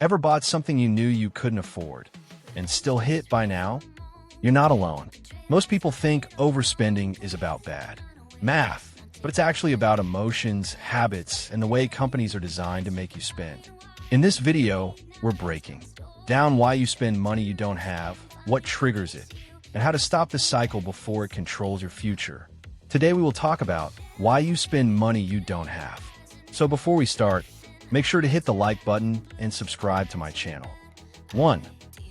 Ever bought something you knew you couldn't afford and still hit by now? You're not alone. Most people think overspending is about bad math, but it's actually about emotions, habits, and the way companies are designed to make you spend. In this video, we're breaking down why you spend money you don't have, what triggers it, and how to stop the cycle before it controls your future. Today we will talk about why you spend money you don't have. So before we start, make sure to hit the like button and subscribe to my channel. 1.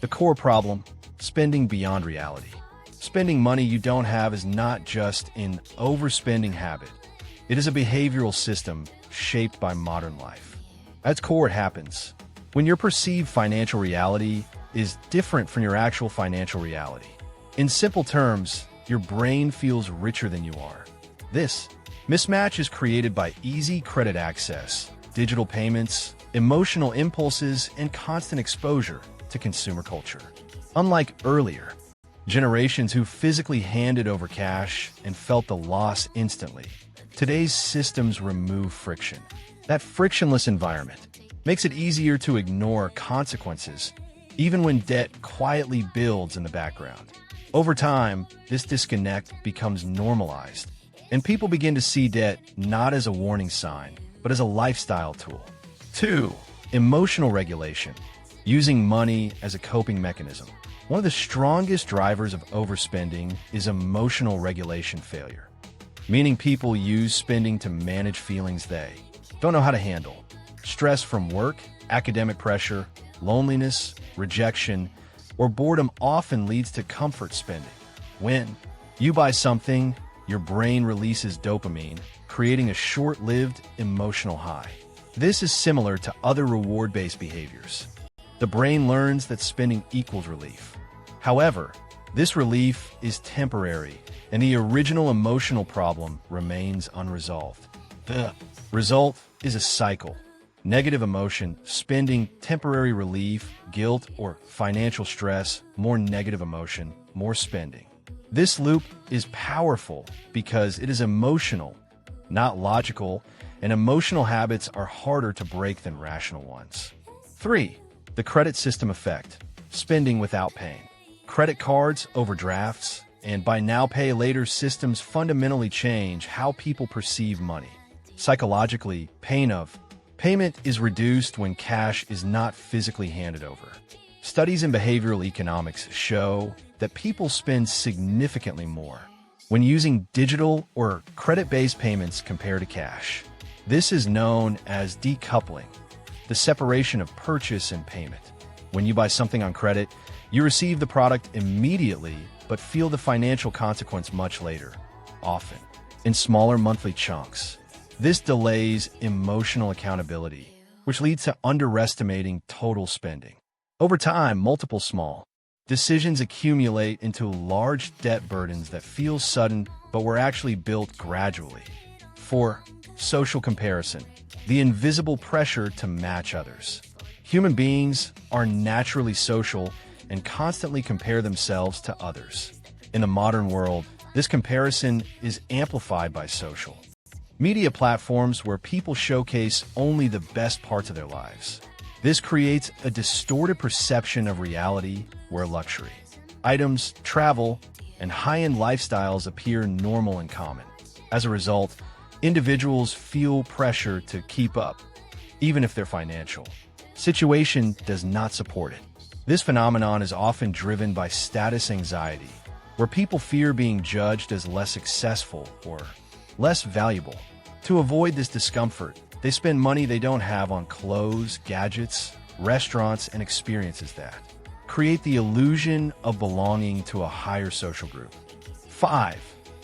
The core problem: spending beyond reality. Spending money you don't have is not just an overspending habit. It is a behavioral system shaped by modern life. At its core, it happens when your perceived financial reality is different from your actual financial reality. In simple terms, your brain feels richer than you are. This mismatch is created by easy credit access, digital payments, emotional impulses, and constant exposure to consumer culture. Unlike earlier generations who physically handed over cash and felt the loss instantly, today's systems remove friction. That frictionless environment makes it easier to ignore consequences, even when debt quietly builds in the background. Over time, this disconnect becomes normalized, and people begin to see debt not as a warning sign, but as a lifestyle tool. 2. Emotional regulation. Using money as a coping mechanism. One of the strongest drivers of overspending is emotional regulation failure, meaning people use spending to manage feelings they don't know how to handle. Stress from work, academic pressure, loneliness, rejection, or boredom often leads to comfort spending. When you buy something, your brain releases dopamine, creating a short-lived emotional high. This is similar to other reward-based behaviors. The brain learns that spending equals relief. However, this relief is temporary, and the original emotional problem remains unresolved. The result is a cycle. Negative emotion, spending, temporary relief, guilt, or financial stress, more negative emotion, more spending. This loop is powerful because it is emotional, not logical, and emotional habits are harder to break than rational ones. 3. The credit system effect. Spending without paying. Credit cards, overdrafts, and buy now pay later systems fundamentally change how people perceive money. Psychologically, pain of payment is reduced when cash is not physically handed over. Studies in behavioral economics show that people spend significantly more when using digital or credit-based payments compared to cash. This is known as decoupling, the separation of purchase and payment. When you buy something on credit, you receive the product immediately but feel the financial consequence much later, often in smaller monthly chunks. This delays emotional accountability, which leads to underestimating total spending. Over time, multiple small decisions accumulate into large debt burdens that feel sudden but were actually built gradually. 4. Social comparison. The invisible pressure to match others. Human beings are naturally social and constantly compare themselves to others. In the modern world, this comparison is amplified by social media platforms where people showcase only the best parts of their lives. This creates a distorted perception of reality where luxury items, travel, and high-end lifestyles appear normal and common. As a result, individuals feel pressure to keep up, even if their financial situation does not support it. This phenomenon is often driven by status anxiety, where people fear being judged as less successful or less valuable. To avoid this discomfort, they spend money they don't have on clothes, gadgets, restaurants, and experiences that create the illusion of belonging to a higher social group. 5.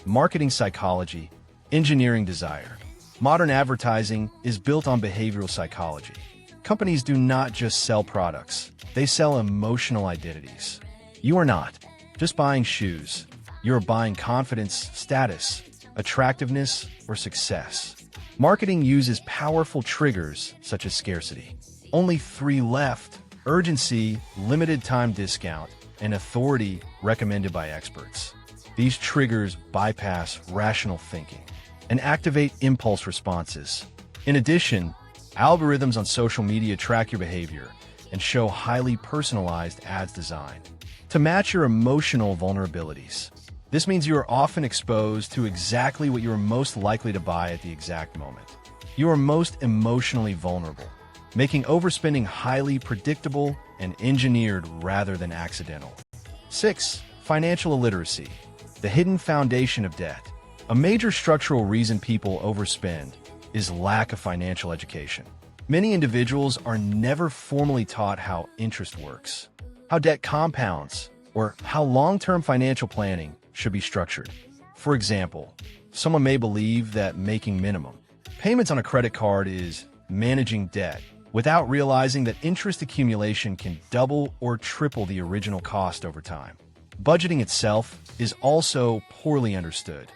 Marketing psychology, engineering desire. Modern advertising is built on behavioral psychology. Companies do not just sell products, they sell emotional identities. You are not just buying shoes. You are buying confidence, status, attractiveness, or success. Marketing uses powerful triggers such as scarcity, only 3 left, urgency, limited time discount, and authority recommended by experts. These triggers bypass rational thinking and activate impulse responses. In addition, algorithms on social media track your behavior and show highly personalized ads designed to match your emotional vulnerabilities. This means you are often exposed to exactly what you are most likely to buy at the exact moment. You are most emotionally vulnerable, making overspending highly predictable and engineered rather than accidental. 6. Financial illiteracy, the hidden foundation of debt. A major structural reason people overspend is lack of financial education. Many individuals are never formally taught how interest works, how debt compounds, or how long-term financial planning should be structured. For example, someone may believe that making minimum payments on a credit card is managing debt, without realizing that interest accumulation can double or triple the original cost over time. Budgeting itself is also poorly understood.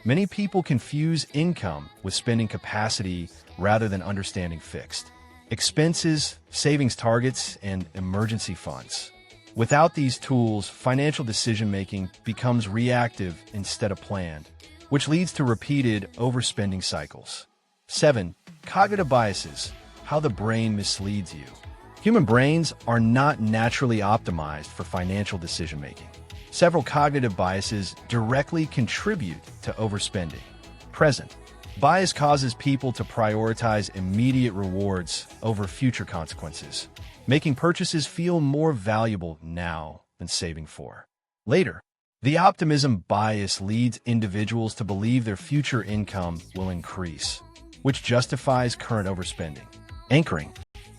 Many people confuse income with spending capacity rather than understanding fixed expenses, savings targets, and emergency funds. Without these tools, financial decision-making becomes reactive instead of planned, which leads to repeated overspending cycles. 7. Cognitive biases, how the brain misleads you. Human brains are not naturally optimized for financial decision-making. Several cognitive biases directly contribute to overspending. Present bias causes people to prioritize immediate rewards over future consequences, making purchases feel more valuable now than saving for later. The optimism bias leads individuals to believe their future income will increase, which justifies current overspending. Anchoring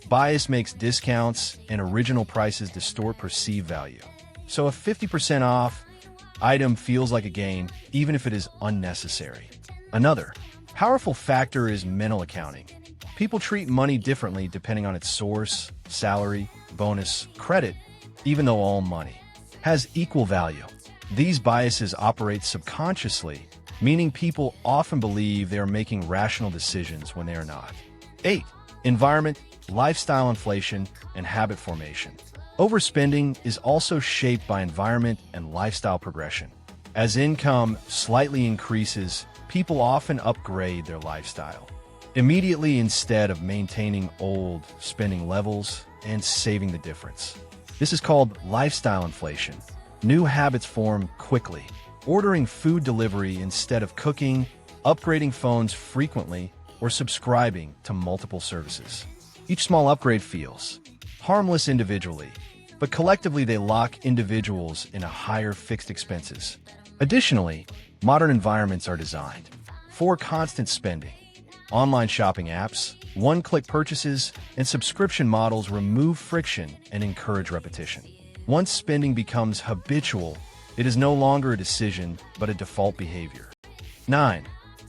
bias makes discounts and original prices distort perceived value. So a 50% off item feels like a gain, even if it is unnecessary. Another powerful factor is mental accounting. People treat money differently depending on its source, salary, bonus, credit, even though all money has equal value. These biases operate subconsciously, meaning people often believe they are making rational decisions when they are not. 8. Environment, lifestyle inflation, and habit formation. Overspending is also shaped by environment and lifestyle progression. As income slightly increases, people often upgrade their lifestyle immediately instead of maintaining old spending levels and saving the difference. This is called lifestyle inflation. New habits form quickly. Ordering food delivery instead of cooking, upgrading phones frequently, or subscribing to multiple services. Each small upgrade feels harmless individually, but collectively they lock individuals in a higher fixed expenses. Additionally, modern environments are designed for constant spending. Online shopping apps, one-click purchases, and subscription models remove friction and encourage repetition. Once spending becomes habitual, it is no longer a decision, but a default behavior. 9.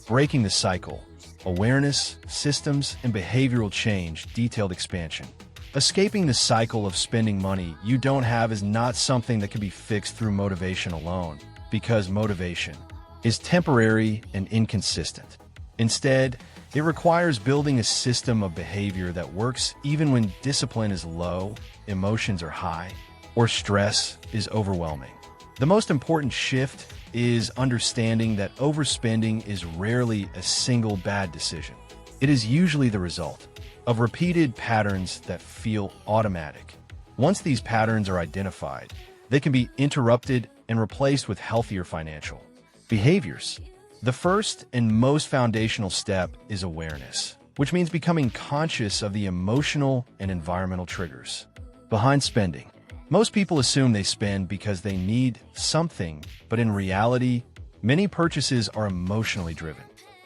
Breaking the cycle. Awareness, systems, and behavioral change. Detailed expansion. Escaping the cycle of spending money you don't have is not something that can be fixed through motivation alone, because motivation is temporary and inconsistent. Instead, it requires building a system of behavior that works even when discipline is low, emotions are high, or stress is overwhelming. The most important shift is understanding that overspending is rarely a single bad decision. It is usually the result of repeated patterns that feel automatic. Once these patterns are identified, they can be interrupted and replaced with healthier financial behaviors. The first and most foundational step is awareness, which means becoming conscious of the emotional and environmental triggers behind spending. Most people assume they spend because they need something, but in reality, many purchases are emotionally driven.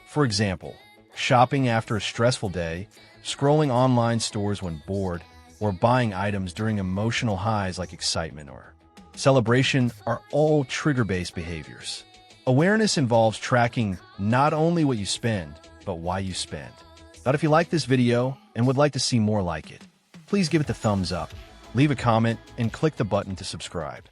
For example, shopping after a stressful day, scrolling online stores when bored, or buying items during emotional highs like excitement or celebration are all trigger-based behaviors. Awareness involves tracking not only what you spend, but why you spend. Now, if you like this video and would like to see more like it, please give it the thumbs up, leave a comment, and click the button to subscribe.